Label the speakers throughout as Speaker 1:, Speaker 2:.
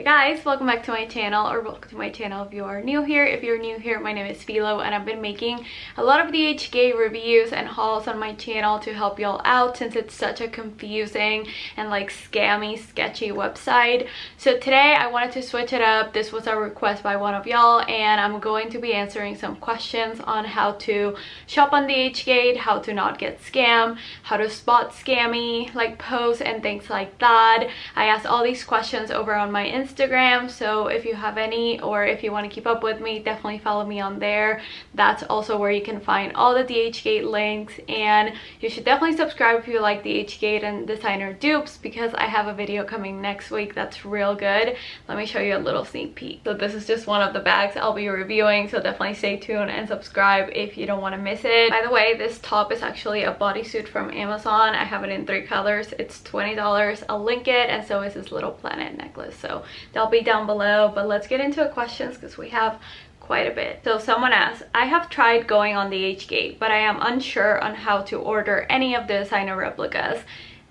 Speaker 1: Hey guys, welcome back to my channel, or welcome to my channel if you are new here. If you're new here, my name is Philo and I've been making a lot of Dhgate reviews and hauls on my channel to help y'all out since it's such a confusing and like scammy, sketchy website. So today I wanted to switch it up. This was a request by one of y'all and I'm going to be answering some questions on how to shop on Dhgate, how to not get scammed, how to spot scammy like posts and things like that. I asked all these questions over on my Instagram, so if you have any or if you want to keep up with me, definitely follow me on there. That's also where you can find all the Dhgate links, and you should definitely subscribe if you like Dhgate and designer dupes because I have a video coming next week that's real good. Let me show you a little sneak peek. So this is just one of the bags I'll be reviewing, so definitely stay tuned and subscribe if you don't want to miss it. By the way, this top is actually a bodysuit from Amazon. I have it in 3 colors. It's $20. I'll link it, and so is this little planet necklace, so they'll be down below. But let's get into the questions because we have quite a bit. So someone asked, I have tried going on Dhgate, but I am unsure on how to order any of the designer replicas.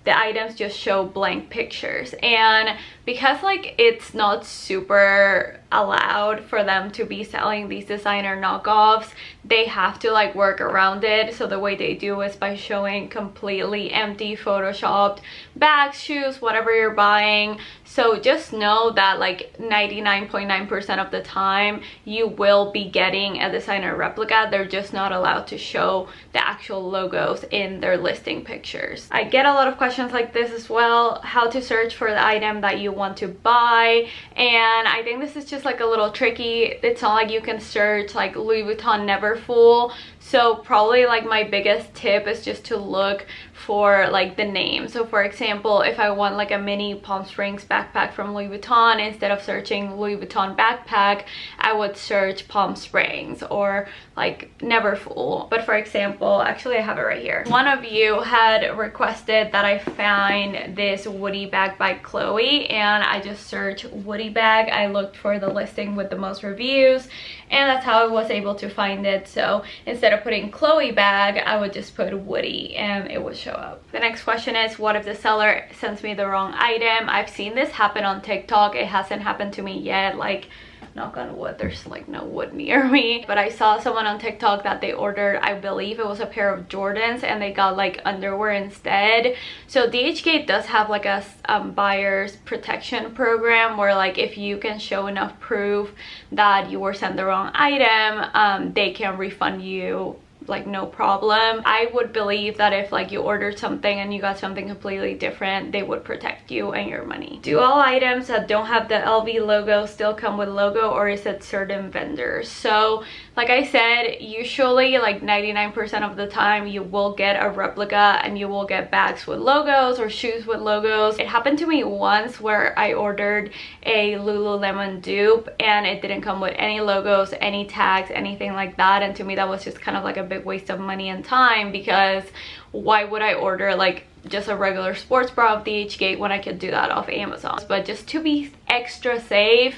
Speaker 1: The items just show blank pictures, and because like it's not super allowed for them to be selling these designer knockoffs, they have to like work around it. So the way they do is by showing completely empty photoshopped bags, shoes, whatever you're buying. So just know that like 99.9% of the time you will be getting a designer replica. They're just not allowed to show the actual logos in their listing pictures. I get a lot of questions like this as well, how to search for the item that you want to buy, and I think this is just like a little tricky. It's not like you can search like Louis Vuitton Neverfull. So probably like my biggest tip is just to look for like the name. So for example, if I want like a mini Palm Springs backpack from Louis Vuitton, instead of searching Louis Vuitton backpack, I would search Palm Springs or like Neverfull. But for example, actually I have it right here. One of you had requested that I find this Woody bag by Chloe, and I just searched Woody bag. I looked for the listing with the most reviews, and that's how I was able to find it. So instead of putting Chloe bag, I would just put Woody and it would show up. The next question is, what if the seller sends me the wrong item? I've seen this happen on TikTok. It hasn't happened to me yet, like knock on wood, there's like no wood near me, but I saw someone on TikTok that they ordered, I believe it was a pair of Jordans, and they got like underwear instead. So Dhgate does have like a buyer's protection program where like if you can show enough proof that you were sent the wrong item, they can refund you like no problem. I would believe that if like you ordered something and you got something completely different, they would protect you and your money. Do all items that don't have the LV logo still come with logo, or is it certain vendors? So like I said, usually like 99% of the time you will get a replica and you will get bags with logos or shoes with logos. It happened to me once where I ordered a Lululemon dupe and it didn't come with any logos, any tags, anything like that, and to me that was just kind of like a big waste of money and time, because why would I order like just a regular sports bra off Dhgate when I could do that off Amazon? But just to be extra safe,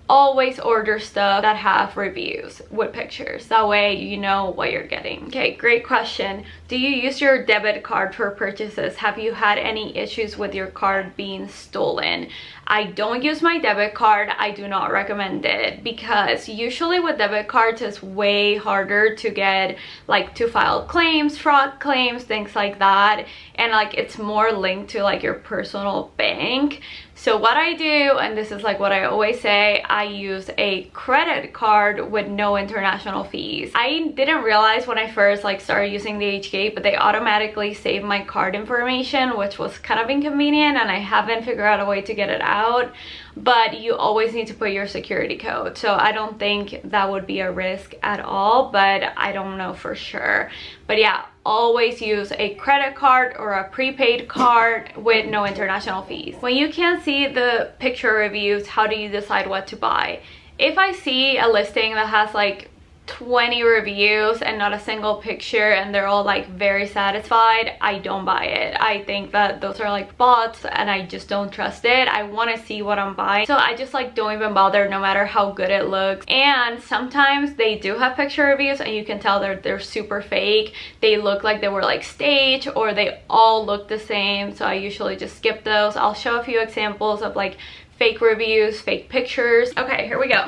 Speaker 1: always order stuff that have reviews with pictures. That way you know what you're getting. Okay, great question. Do you use your debit card for purchases? Have you had any issues with your card being stolen? I don't use my debit card. I do not recommend it because usually with debit cards it's way harder to get like to file claims, fraud claims, things like that, and like it's more linked to like your personal bank. So what I do, and this is like what I always say, I use a credit card with no international fees. I didn't realize when I first like started using Dhgate, but they automatically save my card information, which was kind of inconvenient, and I haven't figured out a way to get it out. But you always need to put your security code, so I don't think that would be a risk at all, but I don't know for sure. But yeah, always use a credit card or a prepaid card with no international fees. When you can't see the picture reviews, how do you decide what to buy? If I see a listing that has like 20 reviews and not a single picture and they're all like very satisfied, I don't buy it. I think that those are like bots and I just don't trust it. I want to see what I'm buying, so I just like don't even bother no matter how good it looks. And sometimes they do have picture reviews and you can tell they're super fake. They look like they were like staged, or they all look the same, so I usually just skip those. I'll show a few examples of like fake reviews, fake pictures. Okay, here we go.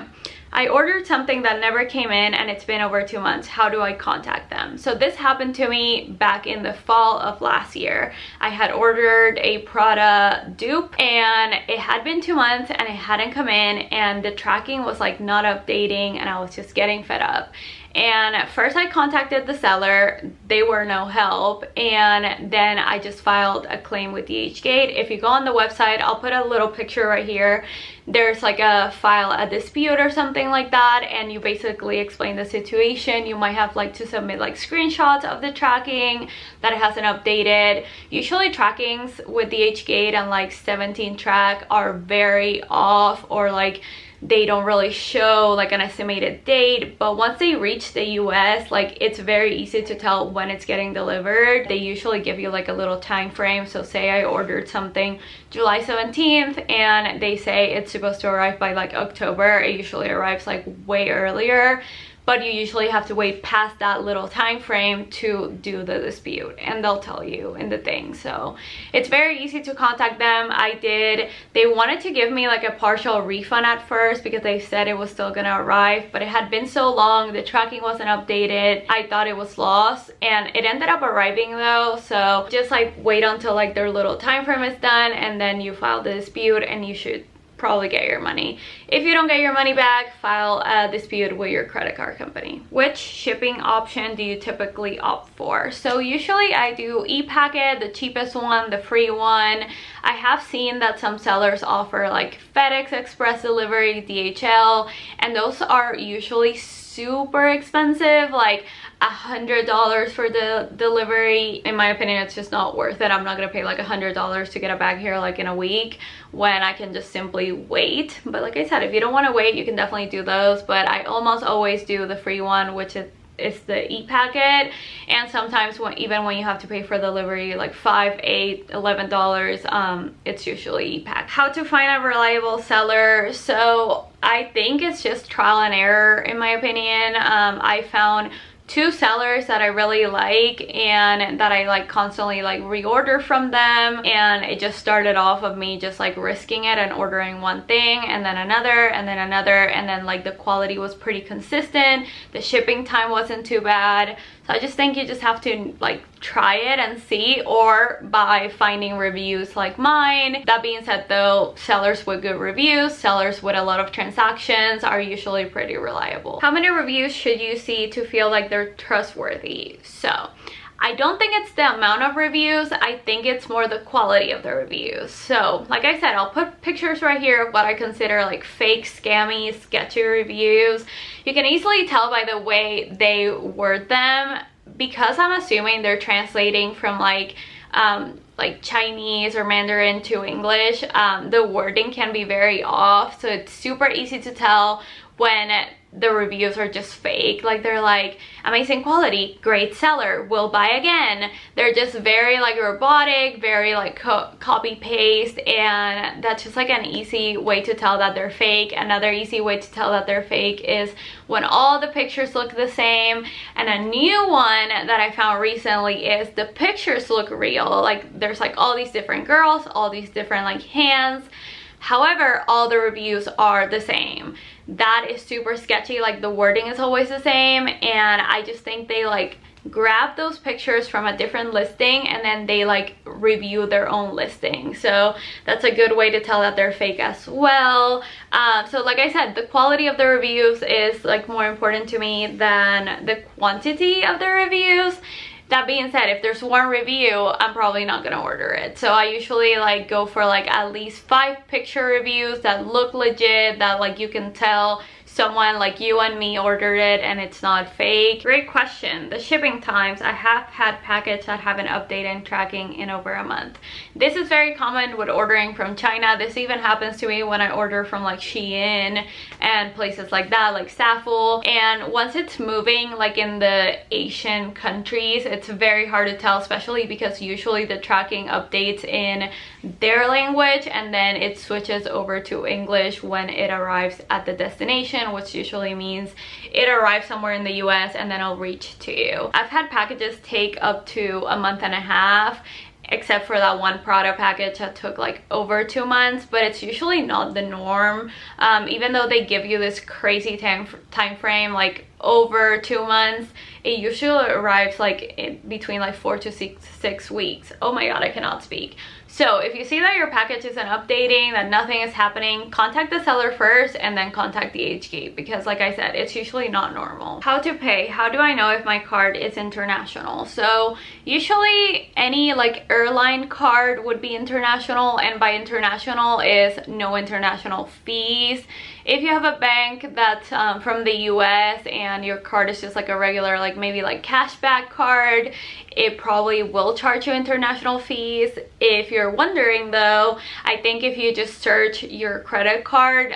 Speaker 1: I ordered something that never came in and it's been over 2 months. How do I contact them? So this happened to me back in the fall of last year. I had ordered a Prada dupe and it had been 2 months and it hadn't come in, and the tracking was like not updating, and I was just getting fed up. And at first I contacted the seller, they were no help, and then I just filed a claim with Dhgate. If you go on the website, I'll put a little picture right here. There's like a file a dispute or something like that, and you basically explain the situation. You might have like to submit like screenshots of the tracking that it hasn't updated. Usually trackings with Dhgate and like 17 track are very off, or like they don't really show like an estimated date, but once they reach the US, like it's very easy to tell when it's getting delivered. They usually give you like a little time frame. So say I ordered something July 17th and they say it's supposed to arrive by like October, it usually arrives like way earlier. But you usually have to wait past that little time frame to do the dispute, and they'll tell you in the thing. So it's very easy to contact them. I did. They wanted to give me like a partial refund at first because they said it was still gonna arrive, but it had been so long, the tracking wasn't updated. I thought it was lost, and it ended up arriving though. So just like wait until like their little time frame is done, and then you file the dispute, and you should probably get your money. If you don't get your money back, file a dispute with your credit card company. Which shipping option do you typically opt for? So usually I do e-packet, the cheapest one, the free one. I have seen that some sellers offer like FedEx Express delivery, DHL, and those are usually super expensive, like $100 for the delivery. In my opinion, it's just not worth it. I'm not gonna pay like $100 to get a bag here like in a week when I can just simply wait. But like I said, if you don't want to wait, you can definitely do those, but I almost always do the free one, which is the e-packet. And sometimes even when you have to pay for delivery like $5, $8, $11, it's usually e-pack. How to find a reliable seller? So I think it's just trial and error in my opinion. I found 2 sellers that I really like and that I like constantly like reorder from them, and it just started off of me just like risking it and ordering one thing and then another and then another, and then like the quality was pretty consistent, the shipping time wasn't too bad. So I just think you just have to like try it and see, or by finding reviews like mine. That being said though, sellers with good reviews, sellers with a lot of transactions are usually pretty reliable. How many reviews should you see to feel like they're trustworthy? So I don't think it's the amount of reviews, I think it's more the quality of the reviews. So like I said, I'll put pictures right here of what I consider like fake, scammy, sketchy reviews. You can easily tell by the way they word them, because I'm assuming they're translating from like Chinese or Mandarin to English. The wording can be very off, so it's super easy to tell when the reviews are just fake. Like they're like amazing quality, great seller, will buy again. They're just very like robotic, very like copy paste, and that's just like an easy way to tell that they're fake. Another easy way to tell that they're fake is when all the pictures look the same. And a new one that I found recently is the pictures look real, like there's like all these different girls, all these different like hands, however all the reviews are the same. That is super sketchy. Like the wording is always the same, and I just think they like grab those pictures from a different listing and then they like review their own listing. So that's a good way to tell that they're fake as well. So like I said, the quality of the reviews is like more important to me than the quantity of the reviews. That being said, if there's one review, I'm probably not gonna order it. So I usually like go for like at least 5 picture reviews that look legit, that like you can tell someone like you and me ordered it and it's not fake. Great question. The shipping times. I have had packages that haven't updated tracking in over a month. This is very common with ordering from China. This even happens to me when I order from like Shein and places like that, like Saful. And once it's moving like in the Asian countries, it's very hard to tell, especially because usually the tracking updates in their language and then it switches over to English when it arrives at the destination, which usually means it arrives somewhere in the US and then it'll reach to you. I've had packages take up to a month and a half, except for that one product package that took like over 2 months, but it's usually not the norm. Even though they give you this crazy time frame, like over 2 months, it usually arrives like between like 4 to 6 weeks. Oh my god, I cannot speak. So if you see that your package isn't updating, that nothing is happening, contact the seller first and then contact Dhgate, because like I said, it's usually not normal. How to pay? How do I know if my card is international? So usually any like airline card would be international, and by international is no international fees. If you have a bank that's from the US and your card is just like a regular, like maybe like cashback card, it probably will charge you international fees. If you're wondering though, I think if you just search your credit card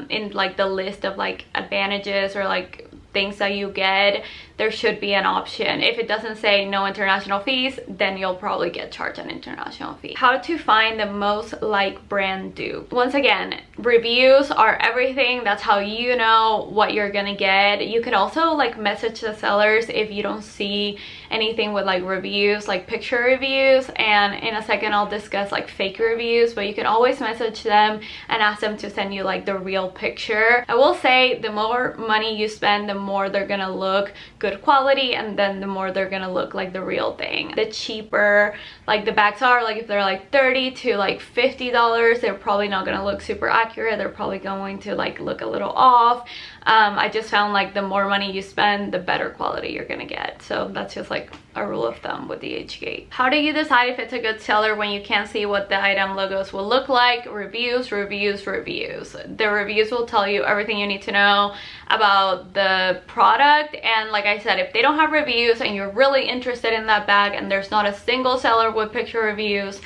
Speaker 1: in like the list of like advantages or like things that you get, there should be an option. If it doesn't say no international fees, then you'll probably get charged an international fee. How to find the most like brand dupe? Once again, reviews are everything. That's how you know what you're gonna get. You can also like message the sellers if you don't see anything with like reviews, like picture reviews, and in a second I'll discuss like fake reviews, but you can always message them and ask them to send you like the real picture. I will say the more money you spend, the more they're gonna look good quality, and then the more they're gonna look like the real thing. The cheaper like the bags are, like if they're like $30 to like $50, they're probably not gonna look super accurate. They're probably going to like look a little off. I just found like the more money you spend, the better quality you're gonna get. So that's just like a rule of thumb with the Dhgate. How do you decide if it's a good seller when you can't see what the item logos will look like? Reviews, reviews, reviews. The reviews will tell you everything you need to know about the product. And like I said, if they don't have reviews and you're really interested in that bag and there's not a single seller with picture reviews,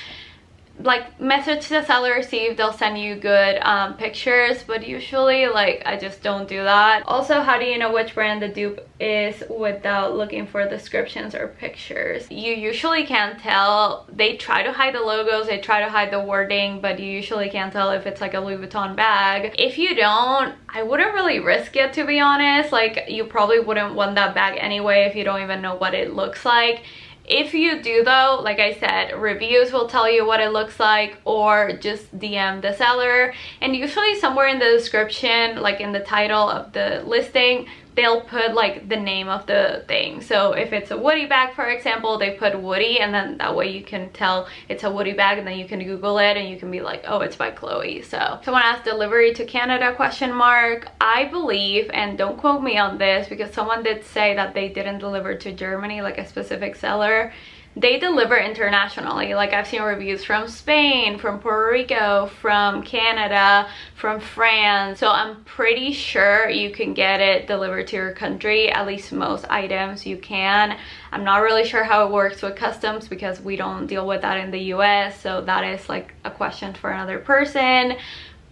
Speaker 1: like message the seller, see if they'll send you good pictures, but usually like I just don't do that. Also, how do you know which brand the dupe is without looking for descriptions or pictures? You usually can't tell. They try to hide the logos, they try to hide the wording, but you usually can't tell if it's like a Louis Vuitton bag. If you don't, I wouldn't really risk it, to be honest. Like you probably wouldn't want that bag anyway if you don't even know what it looks like. If you do though, like I said, reviews will tell you what it looks like, or just DM the seller, and usually somewhere in the description, like in the title of the listing, they'll put like the name of the thing. So if it's a Woody bag, for example, they put Woody, and then that way you can tell it's a Woody bag, and then you can Google it and you can be like, oh, it's by Chloe. So someone asked delivery to Canada question mark. I believe, and don't quote me on this, because someone did say that they didn't deliver to Germany, like a specific seller. They deliver internationally. Like I've seen reviews from Spain, from Puerto Rico, from Canada, from France. So I'm pretty sure you can get it delivered to your country. At least most items you can. I'm not really sure how it works with customs because we don't deal with that in the US. So that is like a question for another person.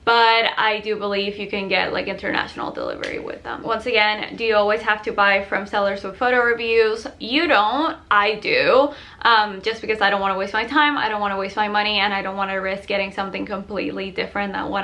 Speaker 1: But I do believe you can get like international delivery with them. Once again, do you always have to buy from sellers with photo reviews? You don't. I do. Just because I don't want to waste my time, I don't want to waste my money, and I don't want to risk getting something completely different than what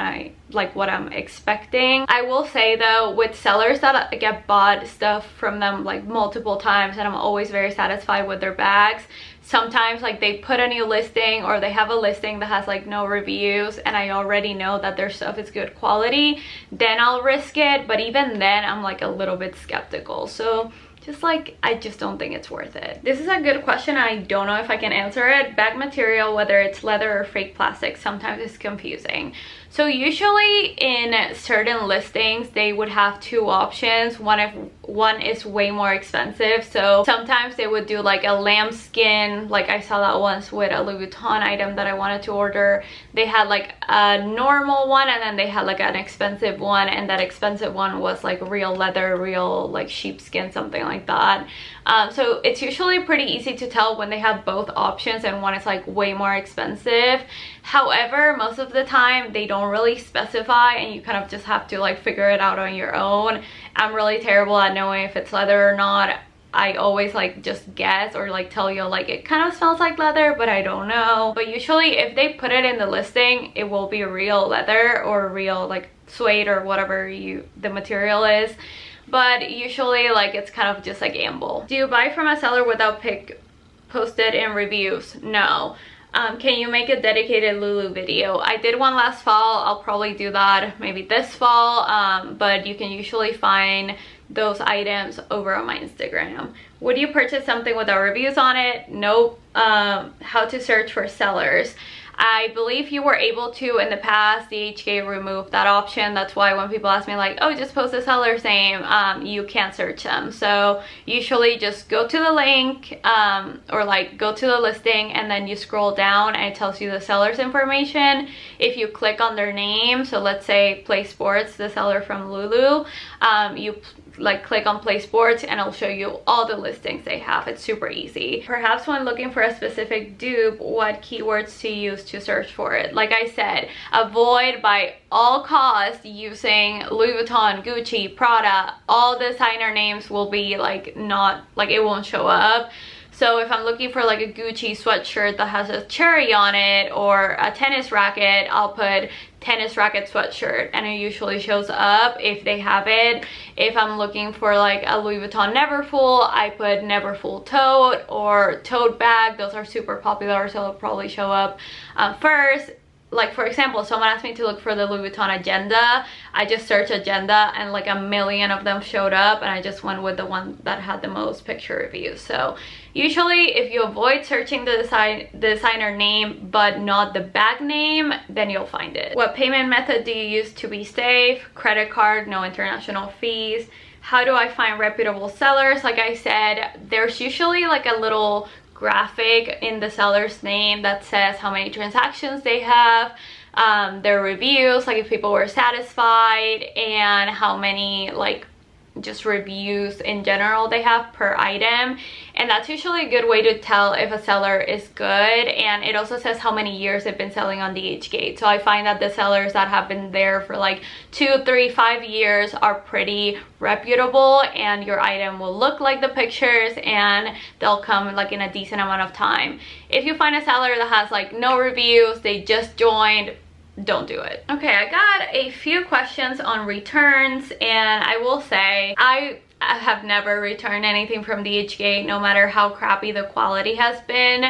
Speaker 1: I'm expecting. I will say though, with sellers that I get bought stuff from them like multiple times, and I'm always very satisfied with their bags, sometimes like they put a new listing, or they have a listing that has like no reviews, and I already know that their stuff is good quality, then I'll risk it. But even then I'm like a little bit skeptical. So just like, I just don't think it's worth it. This is a good question. I don't know if I can answer it. Bag material, whether it's leather or fake plastic, sometimes it's confusing. So usually in certain listings, they would have two options. One is way more expensive. So sometimes they would do like a lambskin, like I saw that once with a Louis Vuitton item that I wanted to order. They had like a normal one, and then they had like an expensive one, and that expensive one was like real leather, real like sheepskin, something like that. So it's usually pretty easy to tell when they have both options and one is like way more expensive. However, most of the time they don't really specify, and you kind of just have to like figure it out on your own. I'm really terrible at knowing if it's leather or not. I always like just guess or like tell you like it kind of smells like leather, but I don't know. But usually if they put it in the listing, it will be real leather or real like suede or whatever the material is. But usually like it's kind of just a gamble. Do you buy from a seller without pic posted in reviews? No. can you make a dedicated Lulu video? I did one last fall. I'll probably do that maybe this fall, but you can usually find those items over on my Instagram. Would you purchase something without reviews on it? Nope. How to search for sellers. I believe you were able to in the past. Dhgate removed that option. That's why when people ask me like, oh, just post the seller's name, you can't search them. So usually just go to the link or like go to the listing, and then you scroll down and it tells you the seller's information. If you click on their name, so let's say Play Sports, the seller from Lulu, you like click on Play Sports and it'll show you all the listings they have. It's super easy. Perhaps when looking for a specific dupe, what keywords to use to search for it. Like I said, avoid by all costs using Louis Vuitton, Gucci, Prada. All designer names will be like not, like it won't show up. So if I'm looking for like a Gucci sweatshirt that has a cherry on it, or a tennis racket, I'll put tennis racket sweatshirt and it usually shows up if they have it. If I'm looking for like a Louis Vuitton Neverfull, I put Neverfull tote or tote bag. Those are super popular, so it'll probably show up first. Like for example, someone asked me to look for the Louis Vuitton agenda. I just searched agenda and like a million of them showed up, and I just went with the one that had the most picture reviews. So usually if you avoid searching the designer name but not the bag name, then you'll find it. What payment method do you use to be safe? Credit card, no international fees. How do I find reputable sellers? Like I said, there's usually like a little graphic in the seller's name that says how many transactions they have, their reviews, like if people were satisfied, and how many like just reviews in general they have per item. And that's usually a good way to tell if a seller is good. And it also says how many years they've been selling on Dhgate. So I find that the sellers that have been there for like 2, 3, 5 years are pretty reputable, and your item will look like the pictures and they'll come like in a decent amount of time. If you find a seller that has like no reviews, they just joined, don't do it. Okay, I got a few questions on returns, and I will say I have never returned anything from Dhgate, no matter how crappy the quality has been,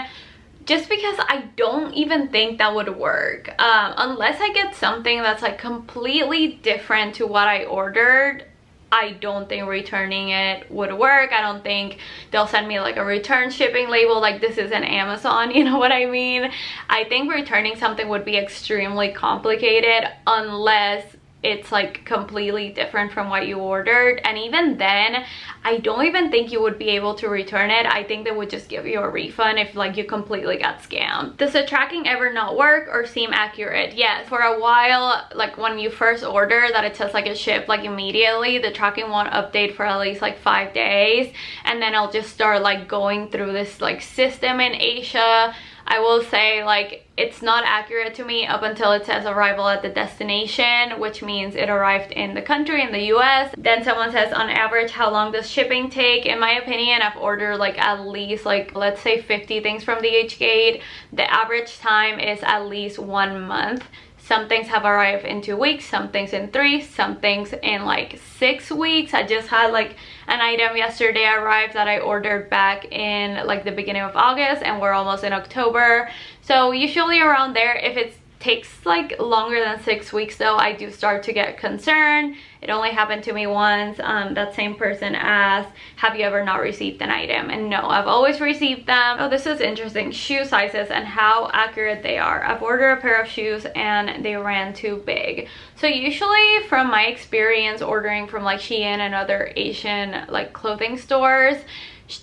Speaker 1: just because I don't even think that would work. Unless I get something that's like completely different to what I ordered, I don't think returning it would work. I don't think they'll send me like a return shipping label like this is an Amazon, you know what I mean? I think returning something would be extremely complicated unless it's like completely different from what you ordered, and even then I don't even think you would be able to return it. I think they would just give you a refund if like you completely got scammed. Does the tracking ever not work or seem accurate? Yes, for a while, like when you first order that it says like it shipped like immediately, the tracking won't update for at least like 5 days, and then I'll just start like going through this like system in Asia. I will say like it's not accurate to me up until it says arrival at the destination, which means it arrived in the country, in the US. Then someone says on average how long does shipping take? In my opinion, I've ordered like at least like let's say 50 things from Dhgate. The average time is at least 1 month. Some things have arrived in 2 weeks, some things in 3, some things in like 6 weeks. I just had like an item yesterday arrived that I ordered back in like the beginning of August, and we're almost in October. So usually around there. If it takes like longer than 6 weeks though, I do start to get concerned. It only happened to me once. That same person asked, have you ever not received an item? And no, I've always received them. Oh, this is interesting. Shoe sizes and how accurate they are. I've ordered a pair of shoes and they ran too big. So usually from my experience ordering from like Shein and other Asian like clothing stores,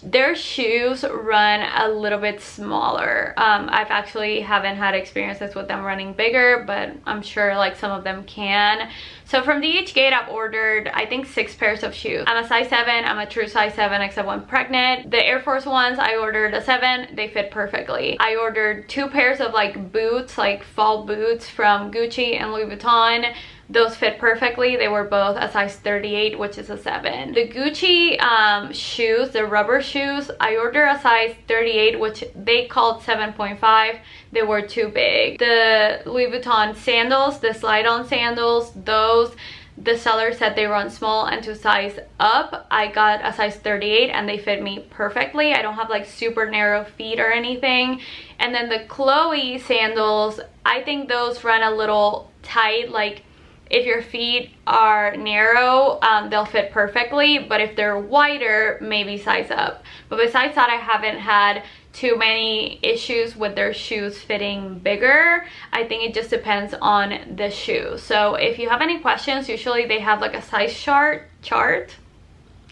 Speaker 1: their shoes run a little bit smaller. I've actually haven't had experiences with them running bigger, but I'm sure like some of them can. So from Dhgate, I've ordered I think 6 pairs of shoes. I'm a size 7. I'm a true size 7 except when pregnant. The Air Force ones, I ordered a 7. They fit perfectly. I ordered 2 pairs of like boots, like fall boots from Gucci and Louis Vuitton. Those fit perfectly. They were both a size 38, which is a 7. The Gucci shoes, the rubber shoes, I ordered a size 38, which they called 7.5. They were too big. The Louis Vuitton sandals, the slide-on sandals, those the seller said they run small, and to size up I got a size 38 and they fit me perfectly. I don't have like super narrow feet or anything. And then the Chloe sandals, I think those run a little tight. Like if your feet are narrow, they'll fit perfectly, but if they're wider, maybe size up. But besides that, I haven't had too many issues with their shoes fitting bigger. I think it just depends on the shoe. So if you have any questions, usually they have like a size chart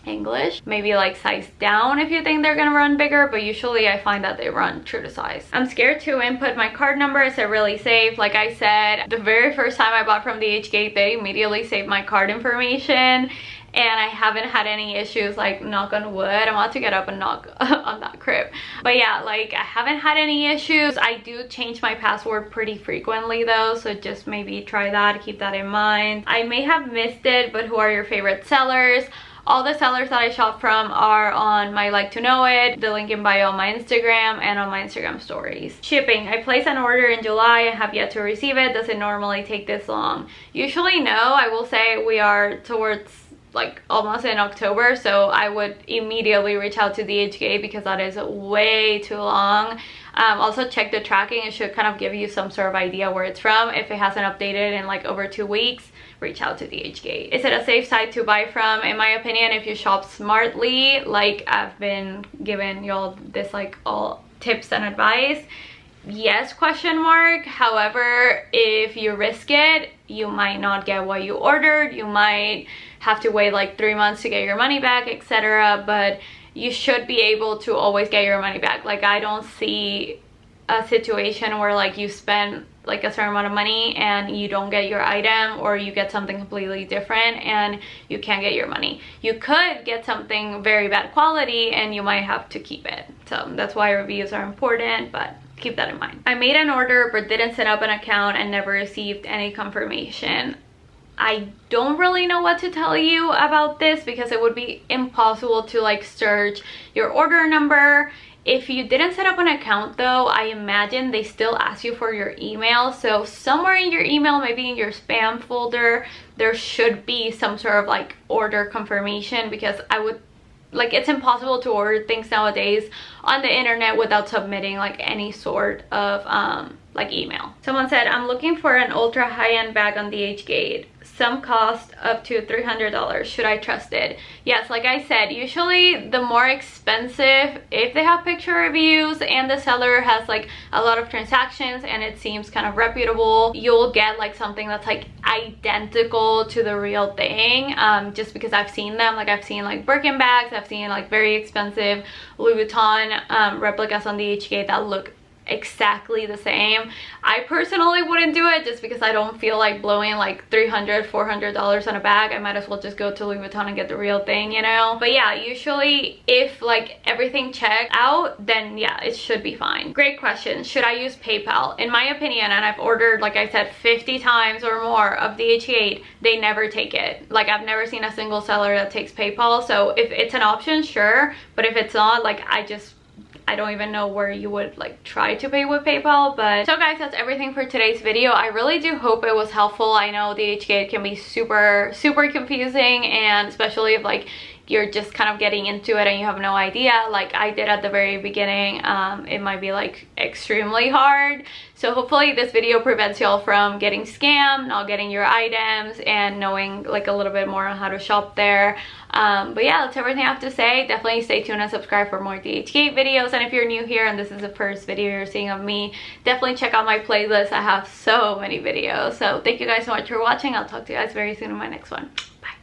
Speaker 1: English, maybe like size down if you think they're gonna run bigger, but usually I find that they run true to size. I'm scared to input my card number. It's really safe. Like I said, the very first time I bought from Dhgate, they immediately saved my card information, and I haven't had any issues, like knock on wood. I'm about to get up and knock on that crib. But yeah, like I haven't had any issues. I do change my password pretty frequently though, so just maybe try that, keep that in mind. I may have missed it, but who are your favorite sellers? All the sellers that I shop from are on my Like to Know It, the link in bio on my Instagram, and on my Instagram stories. Shipping. I placed an order in July and have yet to receive it. Does it normally take this long? Usually no. I will say we are towards like almost in October, so I would immediately reach out to Dhgate because that is way too long. Also check the tracking. It should kind of give you some sort of idea where it's from. If it hasn't updated in like over 2 weeks, reach out to Dhgate. Is it a safe site to buy from? In my opinion, if you shop smartly, like I've been giving y'all this like all tips and advice, yes, question mark. However, if you risk it, you might not get what you ordered. You might have to wait like 3 months to get your money back, etc. But you should be able to always get your money back. Like I don't see a situation where like you spend like a certain amount of money and you don't get your item, or you get something completely different and you can't get your money. You could get something very bad quality and you might have to keep it. So that's why reviews are important, but keep that in mind. I made an order but didn't set up an account and never received any confirmation. I don't really know what to tell you about this because it would be impossible to like search your order number. If you didn't set up an account though, I imagine they still ask you for your email. So somewhere in your email, maybe in your spam folder, there should be some sort of like order confirmation, because I would like, it's impossible to order things nowadays on the internet without submitting like any sort of like email. Someone said, I'm looking for an ultra high-end bag on Dhgate. Some cost up to $300. Should I trust it? Yes, like I said, usually the more expensive, if they have picture reviews and the seller has like a lot of transactions and it seems kind of reputable, you'll get like something that's like identical to the real thing. Just because I've seen them, like I've seen like Birkin bags, I've seen like very expensive Louis Vuitton replicas on Dhgate that look exactly the same. I personally wouldn't do it just because I don't feel like blowing like $300-$400 on a bag. I might as well just go to Louis Vuitton and get the real thing, you know? But yeah, usually if like everything checked out, then yeah, it should be fine. Great question. Should I use PayPal? In my opinion, and I've ordered, like I said, 50 times or more of Dhgate, they never take it. Like I've never seen a single seller that takes PayPal. So if it's an option, sure. But if it's not, like I don't even know where you would like try to pay with PayPal. But so guys, that's everything for today's video. I really do hope it was helpful. I know Dhgate can be super confusing, and especially if like you're just kind of getting into it and you have no idea, like I did at the very beginning. It might be like extremely hard. So hopefully this video prevents y'all from getting scammed, not getting your items, and knowing like a little bit more on how to shop there. But yeah, that's everything I have to say. Definitely stay tuned and subscribe for more Dhgate videos. And if you're new here and this is the first video you're seeing of me, definitely check out my playlist. I have so many videos. So thank you guys so much for watching. I'll talk to you guys very soon in my next one. Bye.